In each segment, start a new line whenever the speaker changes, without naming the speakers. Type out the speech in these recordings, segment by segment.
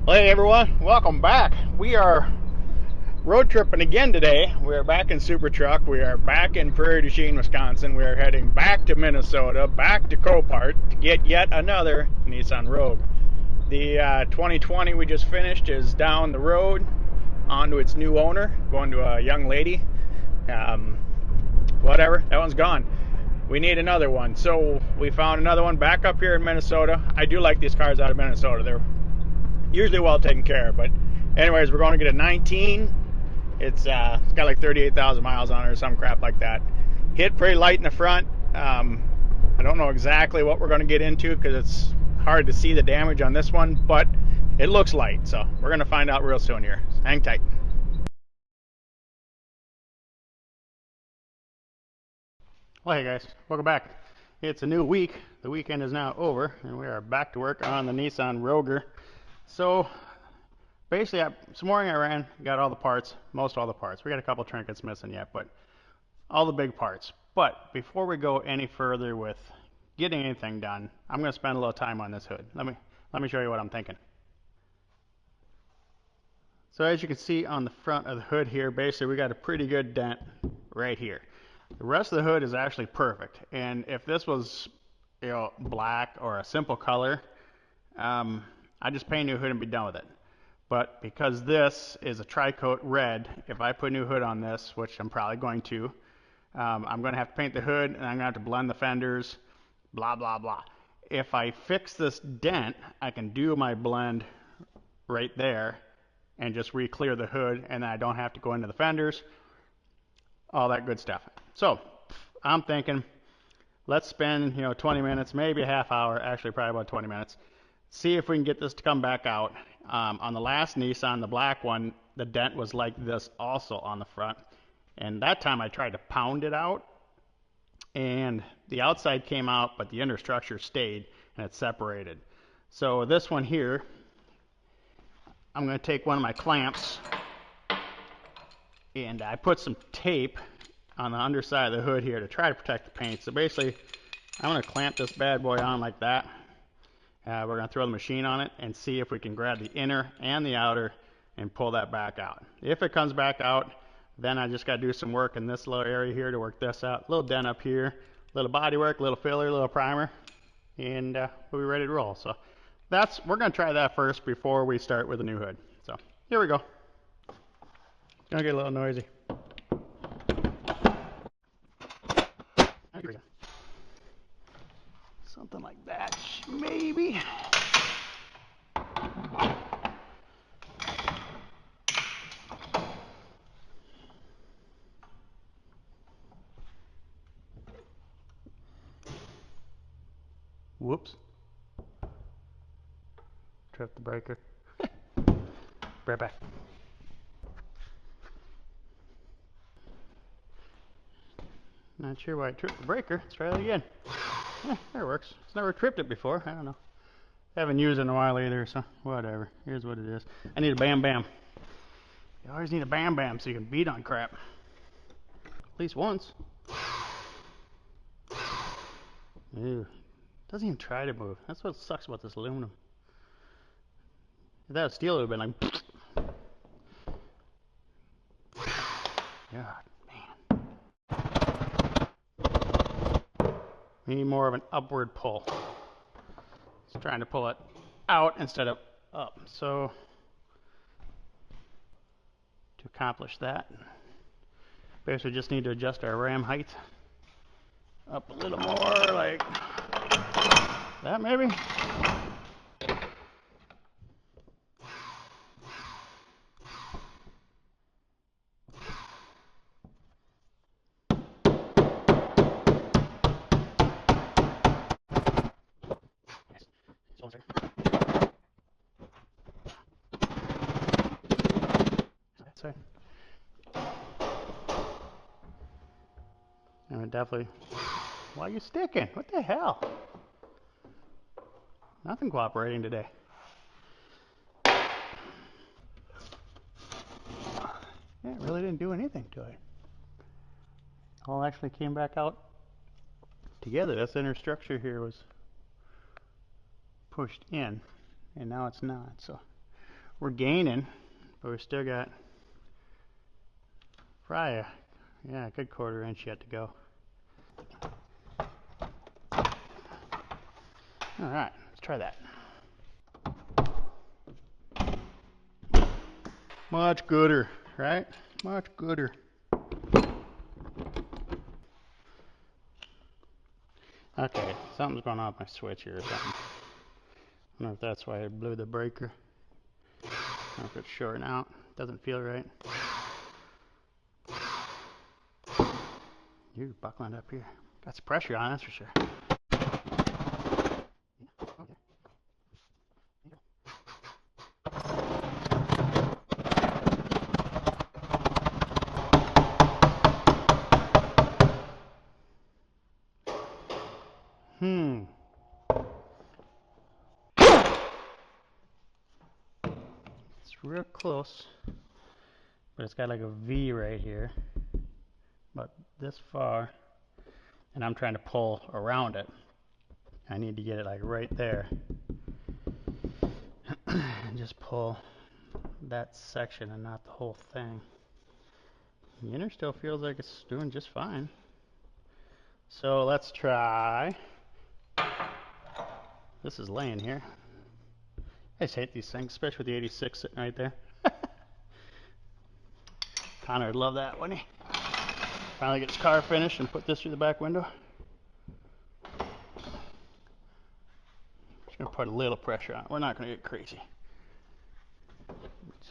Well, hey everyone, welcome back. We are road tripping again today. We are back in Super Truck. We are back in Prairie du Chien, Wisconsin. We are heading back to Minnesota, back to Copart to get yet another Nissan Rogue. The 2020 we just finished is down the road onto its new owner, going to a young lady. Um, Whatever, that one's gone. We need another one. So we found another one back up here in Minnesota. I do like these cars out of Minnesota. They're usually well taken care of. But anyways, we're going to get a 19. It's got like 38,000 miles on it or some crap like that. Hit pretty light in the front. I don't know exactly what we're going to get into because it's hard to see the damage on this one, but it looks light. So we're going to find out real soon here. Hang tight. Well, hey guys, welcome back. It's a new week. The weekend is now over, and we are back to work on the Nissan Rogue. So basically, this morning I ran, got all the parts, most all the parts. We got a couple trinkets missing yet, but all the big parts. But before we go any further with getting anything done, I'm going to spend a little time on this hood. Let me show you what I'm thinking. So as you can see on the front of the hood here, basically we got a pretty good dent right here. The rest of the hood is actually perfect. And if this was, black or a simple color, I'd just paint a new hood and be done with it. But because this is a tri-coat red, if I put a new hood on this, which I'm probably going to, I'm going to have to paint the hood and I'm going to have to blend the fenders, blah, blah, blah. If I fix this dent, I can do my blend right there and just re-clear the hood, and then I don't have to go into the fenders, all that good stuff. So I'm thinking, let's spend 20 minutes, maybe a half hour, actually probably about 20 minutes, see if we can get this to come back out. On the last Nissan, the black one, the dent was like this also on the front, and that time I tried to pound it out, and the outside came out, but the inner structure stayed, and it separated. So this one here, I'm going to take one of my clamps, and I put some tape on the underside of the hood here to try to protect the paint. So basically, I'm going to clamp this bad boy on like that. We're going to throw the machine on it and see if we can grab the inner and the outer and pull that back out. If it comes back out, then I just got to do some work in this little area here to work this out. A little dent up here, a little body work, a little filler, a little primer, and we'll be ready to roll. So we're going to try that first before we start with the new hood. So here we go. It's going to get a little noisy. Here we go. Something like that, maybe. Whoops. Tripped the breaker. Right back. Not sure why I tripped the breaker. Let's try that again. Yeah, that works. It's never tripped it before. I don't know. Haven't used it in a while either, so whatever. Here's what it is. I need a bam bam. You always need a bam bam so you can beat on crap. At least once. Ew. Doesn't even try to move. That's what sucks about this aluminum. If that was steel, it would have been like. God, man. We need more of an upward pull. It's trying to pull it out instead of up. So to accomplish that, basically just need to adjust our ram height up a little more, like that maybe. So, and definitely. Why are you sticking? What the hell? Nothing cooperating today. Yeah, it really didn't do anything to it. All actually came back out together. This inner structure here was pushed in, and now it's not. So we're gaining, but we still got probably a good 1/4 inch yet to go. All right, let's try that. Much gooder, right? Much gooder. Okay, something's going on with my switch here or something. I don't know if that's why I blew the breaker. I don't know if it's shorting out. Doesn't feel right. You're buckling up here. Got some pressure on, that's for sure. It's real close, but it's got like a V right here, about this far, and I'm trying to pull around it. I need to get it like right there, and just pull that section and not the whole thing. The inner still feels like it's doing just fine. So let's try. This is laying here. I just hate these things, especially with the 86 sitting right there. Connor would love that, wouldn't he? Finally get his car finished and put this through the back window. Just gonna put a little pressure on it. We're not gonna get crazy.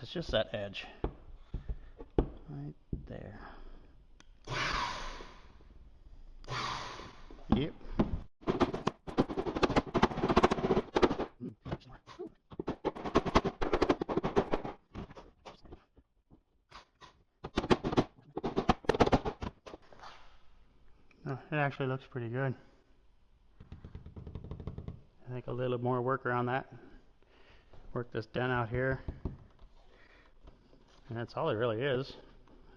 It's just that edge. Right there. Yep. Oh, it actually looks pretty good. I think a little more work around that. Work this dent out here. And that's all it really is.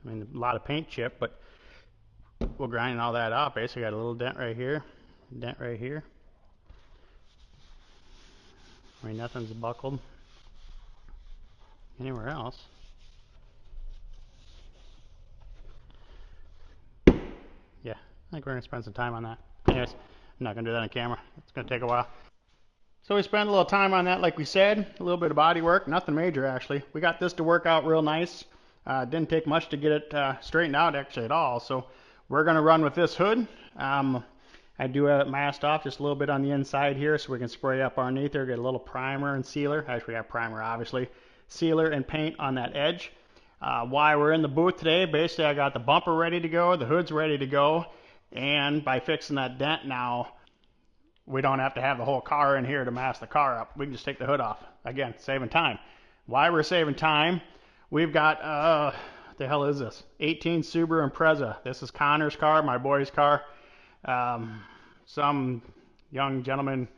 I mean, a lot of paint chip, but we'll grind all that off. Basically got a little dent right here, dent right here. I mean, nothing's buckled anywhere else. Yeah, I think we're gonna spend some time on that. Anyways, I'm not gonna do that on camera. It's gonna take a while. So we spent a little time on that, like we said, a little bit of body work, nothing major actually. We got this to work out real nice. Didn't take much to get it straightened out actually at all. So we're gonna run with this hood. I do have it masked off just a little bit on the inside here so we can spray up underneath there, get a little primer and sealer. Actually, we got primer obviously. Sealer and paint on that edge. Why we're in the booth today, basically I got the bumper ready to go, the hood's ready to go, and by fixing that dent now, we don't have to have the whole car in here to mask the car up. We can just take the hood off. Again, saving time. Why we're saving time, we've got, what the hell is this? 18 Subaru Impreza. This is Connor's car, my boy's car. Some young gentleman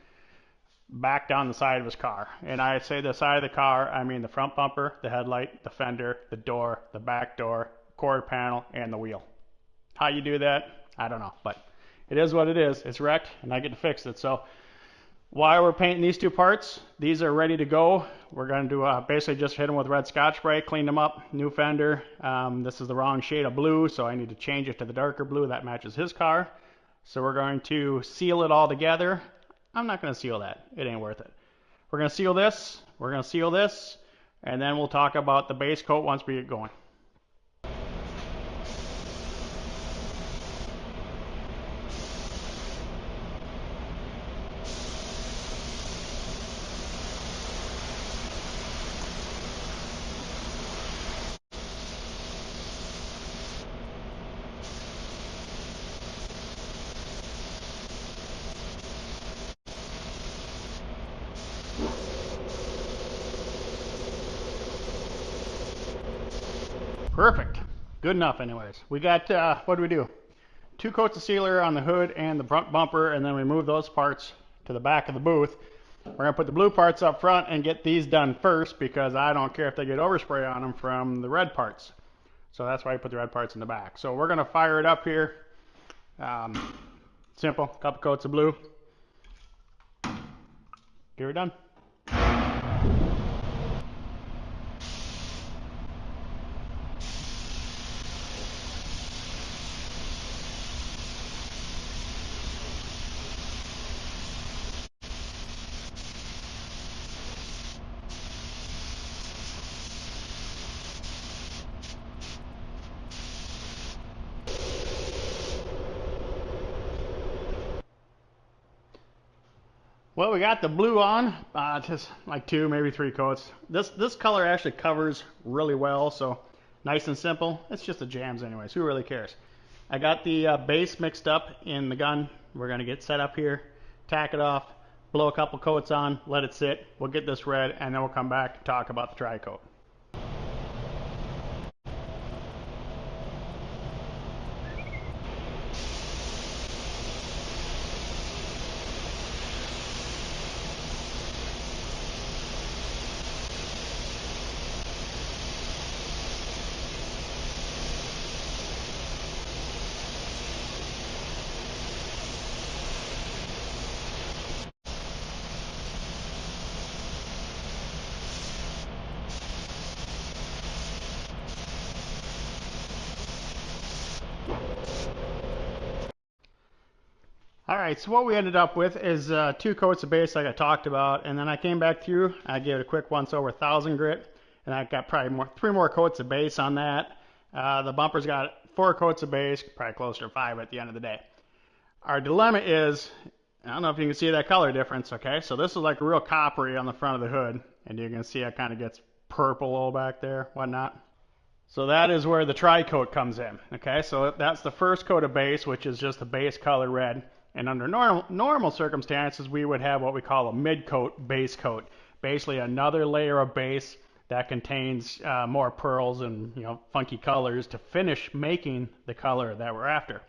backed down the side of his car. And I say the side of the car, I mean the front bumper, the headlight, the fender, the door, the back door, quarter panel, and the wheel. How you do that, I don't know, but it is what it is. It's wrecked, and I get to fix it. So while we're painting these two parts, these are ready to go. We're going to do basically just hit them with red Scotch spray, clean them up, new fender. This is the wrong shade of blue, so I need to change it to the darker blue that matches his car. So we're going to seal it all together. I'm not going to seal that. It ain't worth it. We're going to seal this. We're going to seal this. And then we'll talk about the base coat once we get going. Perfect. Good enough anyways. We got, what do we do? 2 coats of sealer on the hood and the front bumper, and then we move those parts to the back of the booth. We're going to put the blue parts up front and get these done first because I don't care if they get overspray on them from the red parts. So that's why I put the red parts in the back. So we're going to fire it up here. Simple, couple coats of blue. Get her done. Well, we got the blue on, just like 2, maybe 3 coats. This color actually covers really well, so nice and simple. It's just the jams anyways, who really cares? I got the base mixed up in the gun. We're gonna get set up here, tack it off, blow a couple coats on, let it sit. We'll get this red, and then we'll come back and talk about the tri-coat. Alright, so what we ended up with is 2 coats of base like I talked about, and then I came back through, I gave it a quick once over 1000 grit, and I got probably 3 more coats of base on that. The bumper's got 4 coats of base, probably closer to 5 at the end of the day. Our dilemma is, I don't know if you can see that color difference, okay? So this is like real coppery on the front of the hood, and you can see it kind of gets purple all back there, whatnot. So that is where the tri-coat comes in, okay? So that's the first coat of base, which is just the base color red. And under normal circumstances, we would have what we call a mid-coat base coat. Basically another layer of base that contains more pearls and funky colors to finish making the color that we're after.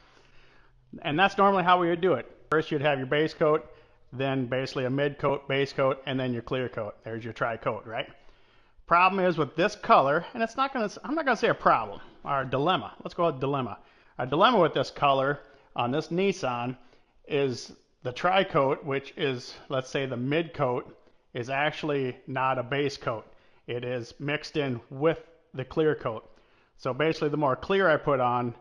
And that's normally how we would do it. First you'd have your base coat, then basically a mid-coat, base coat, and then your clear coat. There's your tri-coat, right? Problem is with this color, and I'm not gonna say a problem, our dilemma. Let's go with dilemma. Our dilemma with this color on this Nissan is the tri-coat, which is, let's say, the mid coat, is actually not a base coat. It is mixed in with the clear coat. So basically the more clear I put on,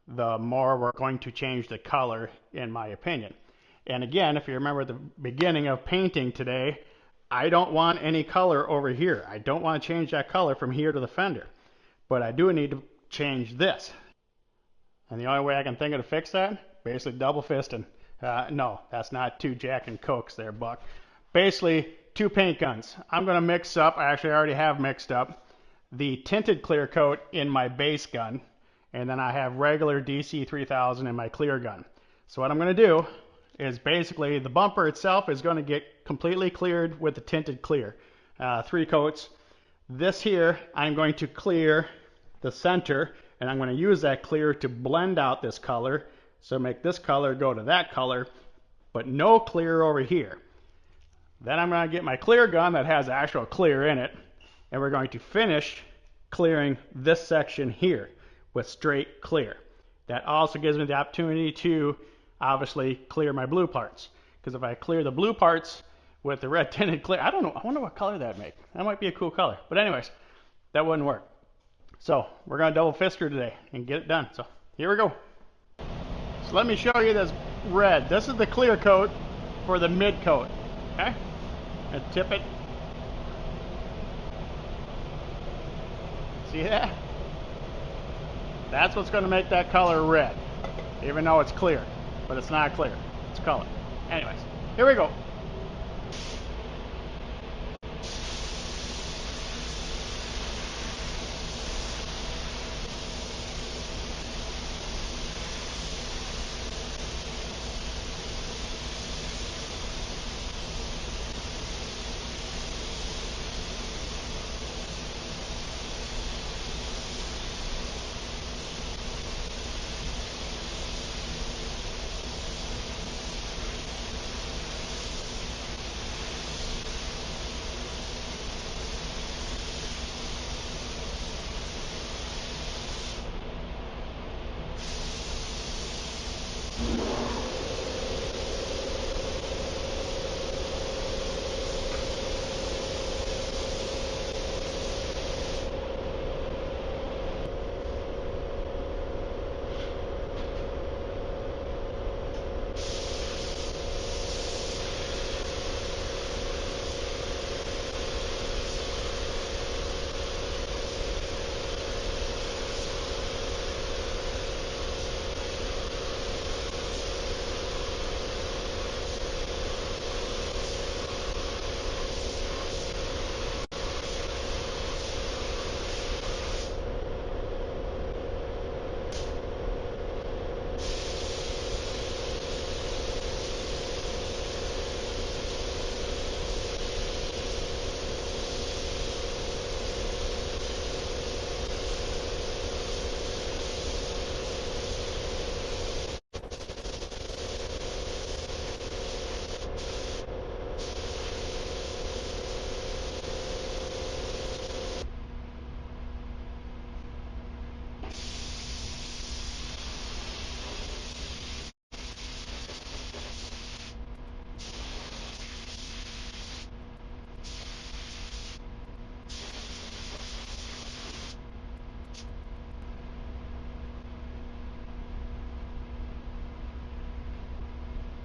the more we're going to change the color, in my opinion. And again, if you remember at the beginning of painting today, I don't want any color over here. I don't want to change that color from here to the fender. But I do need to change this. And the only way I can think of to fix that, basically double fisting. No, that's not 2 Jack and Cokes there, Buck. Basically, 2 paint guns. I'm going to mix up, I actually already have mixed up, the tinted clear coat in my base gun, and then I have regular DC 3000 in my clear gun. So what I'm going to do is basically the bumper itself is going to get completely cleared with the tinted clear. 3 coats. This here, I'm going to clear the center, and I'm going to use that clear to blend out this color. So make this color go to that color, but no clear over here. Then I'm going to get my clear gun that has actual clear in it, and we're going to finish clearing this section here with straight clear. That also gives me the opportunity to obviously clear my blue parts. Because if I clear the blue parts with the red tinted clear, I don't know, I wonder what color that'd make. That might be a cool color. But anyways, that wouldn't work. So we're going to double fist her today and get it done. So here we go. So let me show you this red. This is the clear coat for the mid coat. Okay? And tip it. See that? That's what's going to make that color red. Even though it's clear. But it's not clear. It's color. Anyways, here we go.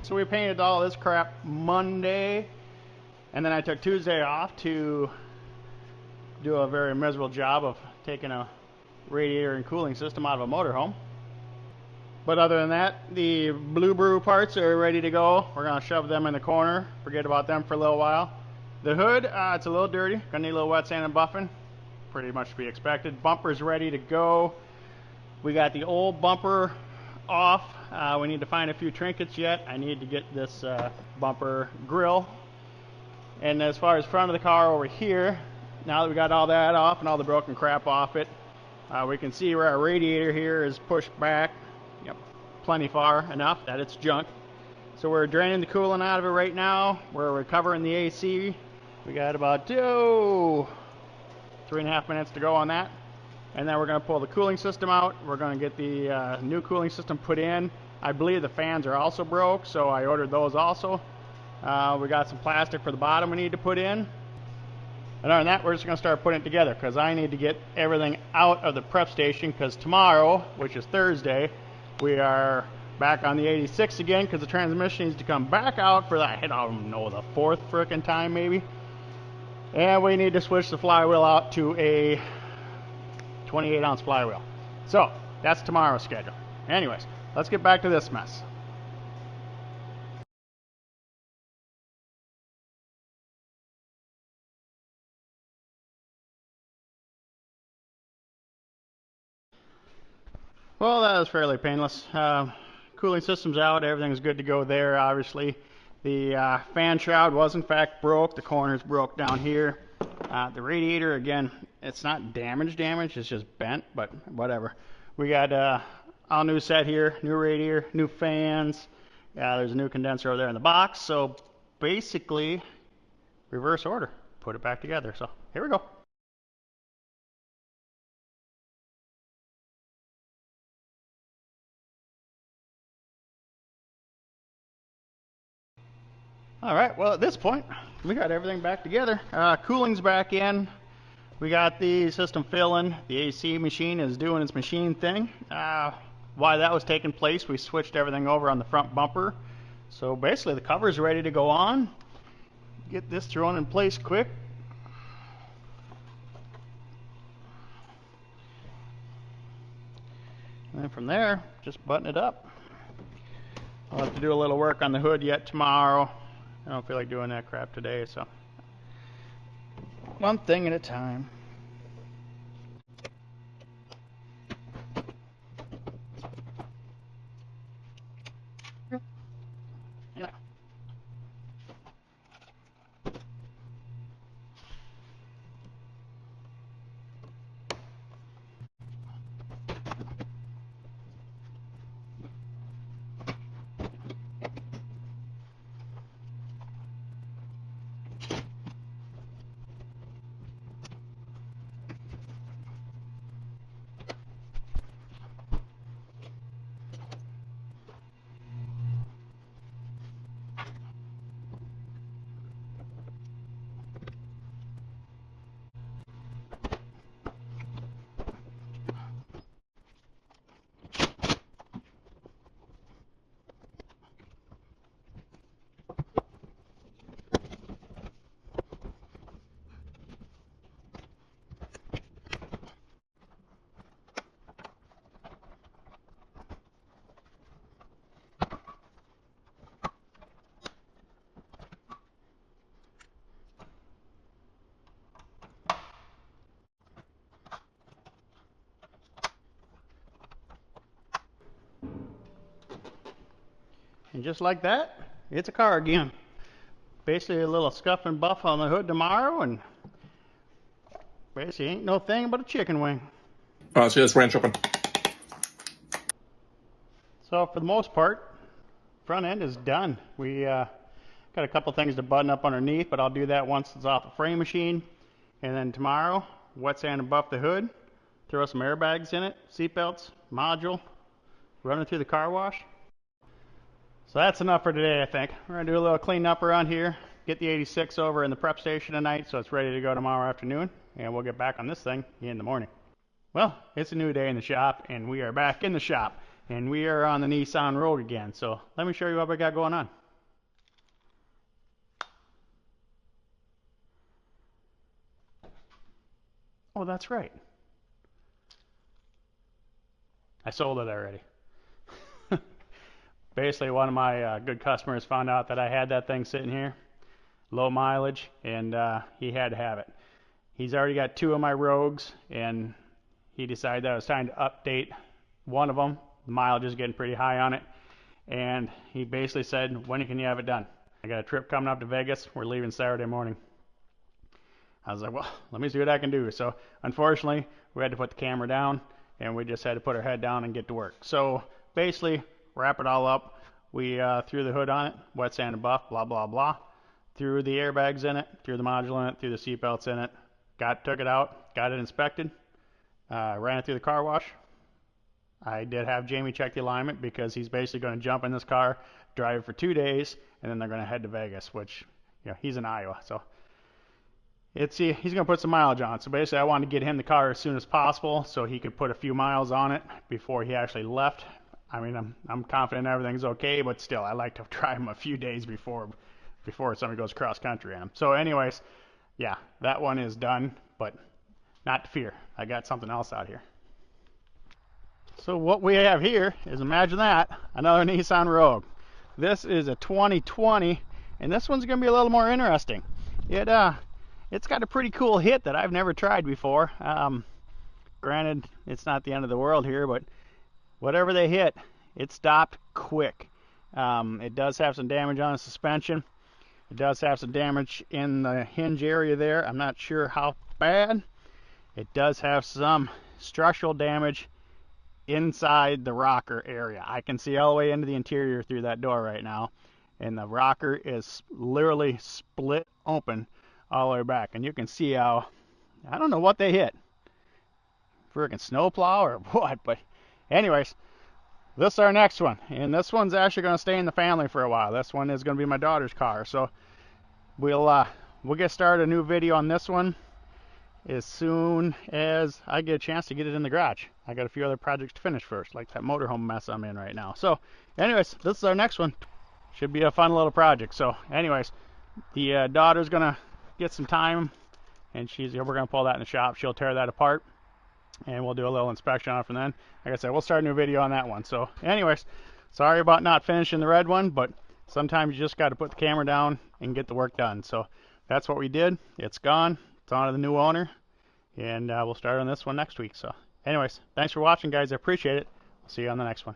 So we painted all this crap Monday, and then I took Tuesday off to do a very miserable job of taking a radiator and cooling system out of a motorhome. But other than that, the Blue Brew parts are ready to go. We're going to shove them in the corner, forget about them for a little while. The hood, it's a little dirty, going to need a little wet sand and buffing. Pretty much to be expected. Bumper's ready to go. We got the old bumper off. We need to find a few trinkets yet. I need to get this bumper grill. And as far as front of the car over here, now that we got all that off and all the broken crap off it, we can see where our radiator here is pushed back. Yep, plenty far enough that it's junk. So we're draining the coolant out of it right now. We're recovering the AC. We got about 3.5 minutes to go on that. And then we're going to pull the cooling system out. We're going to get the new cooling system put in. I believe the fans are also broke, so I ordered those also. We got some plastic for the bottom we need to put in. And other than that, we're just going to start putting it together because I need to get everything out of the prep station because tomorrow, which is Thursday, we are back on the 86 again because the transmission needs to come back out for that, I don't know, the fourth frickin' time maybe. And we need to switch the flywheel out to a 28-ounce flywheel. So, that's tomorrow's schedule. Anyways, let's get back to this mess. Well, that was fairly painless. Cooling system's out, everything's good to go there, obviously. The fan shroud was in fact broke, the corners broke down here. The radiator, again, it's not damaged, it's just bent, but whatever. We got all new set here, new radiator, new fans. There's a new condenser over there in the box, so basically, reverse order, put it back together. So here we go. All right, well, at this point, we got everything back together. Cooling's back in. We got the system filling. The AC machine is doing its machine thing. While that was taking place, we switched everything over on the front bumper. So basically, the cover's ready to go on. Get this thrown in place quick. And then from there, just button it up. I'll have to do a little work on the hood yet tomorrow. I don't feel like doing that crap today, so one thing at a time. Yeah. And just like that, it's a car again. Basically a little scuff and buff on the hood tomorrow, and basically ain't no thing but a chicken wing.
So that's ranch open.
So for the most part, front end is done. We got a couple things to button up underneath, but I'll do that once it's off the frame machine. And then tomorrow, wet sand and buff the hood, throw some airbags in it, seatbelts, module, run it through the car wash. So that's enough for today, I think. We're going to do a little clean up around here, get the 86 over in the prep station tonight so it's ready to go tomorrow afternoon, and we'll get back on this thing in the morning. Well, it's a new day in the shop, and we are back in the shop. and we are on the Nissan Rogue again. So let me show you what we got going on. Oh, that's right. I sold it already. Basically, one of my good customers found out that I had that thing sitting here, low mileage, and he had to have it. He's already got 2 of my Rogues, and he decided that it was time to update one of them. The mileage is getting pretty high on it, and he basically said, when can you have it done? I got a trip coming up to Vegas. We're leaving Saturday morning. I was like, well, let me see what I can do. So unfortunately, we had to put the camera down, and we just had to put our head down and get to work. So basically, wrap it all up. We threw the hood on it, wet sand and buff, blah, blah, blah. Threw the airbags in it, threw the module in it, threw the seat belts in it. Took it out, got it inspected, ran it through the car wash. I did have Jamie check the alignment because he's basically going to jump in this car, drive it for 2 days, and then they're going to head to Vegas, which, you know, he's in Iowa, so he's going to put some mileage on. So basically, I wanted to get him the car as soon as possible so he could put a few miles on it before he actually left. I mean, I'm confident everything's okay, but still, I like to try him a few days before somebody goes cross country in him. So anyways, yeah, that one is done, but not to fear. I got something else out here. So what we have here is, imagine that, another Nissan Rogue. This is a 2020, and this one's going to be a little more interesting. It's got a pretty cool hit that I've never tried before. Granted, it's not the end of the world here, but whatever they hit, it stopped quick. It does have some damage on the suspension. It does have some damage in the hinge area there. I'm not sure how bad. It does have some structural damage inside the rocker area. I can see all the way into the interior through that door right now. And the rocker is literally split open all the way back. And you can see how, I don't know what they hit. Freaking snowplow or what. But anyways, this is our next one, and this one's actually going to stay in the family for a while. This one is going to be my daughter's car, so we'll get started a new video on this one as soon as I get a chance to get it in the garage. I got a few other projects to finish first, like that motorhome mess I'm in right now. So anyways, this is our next one. Should be a fun little project. So anyways, the daughter's going to get some time, and we're going to pull that in the shop. She'll tear that apart, and we'll do a little inspection on it from then. Like I said, we'll start a new video on that one. So anyways, sorry about not finishing the red one, but sometimes you just got to put the camera down and get the work done. So that's what we did. It's gone. It's on to the new owner, and we'll start on this one next week. So anyways, thanks for watching, guys. I appreciate it. I'll see you on the next one.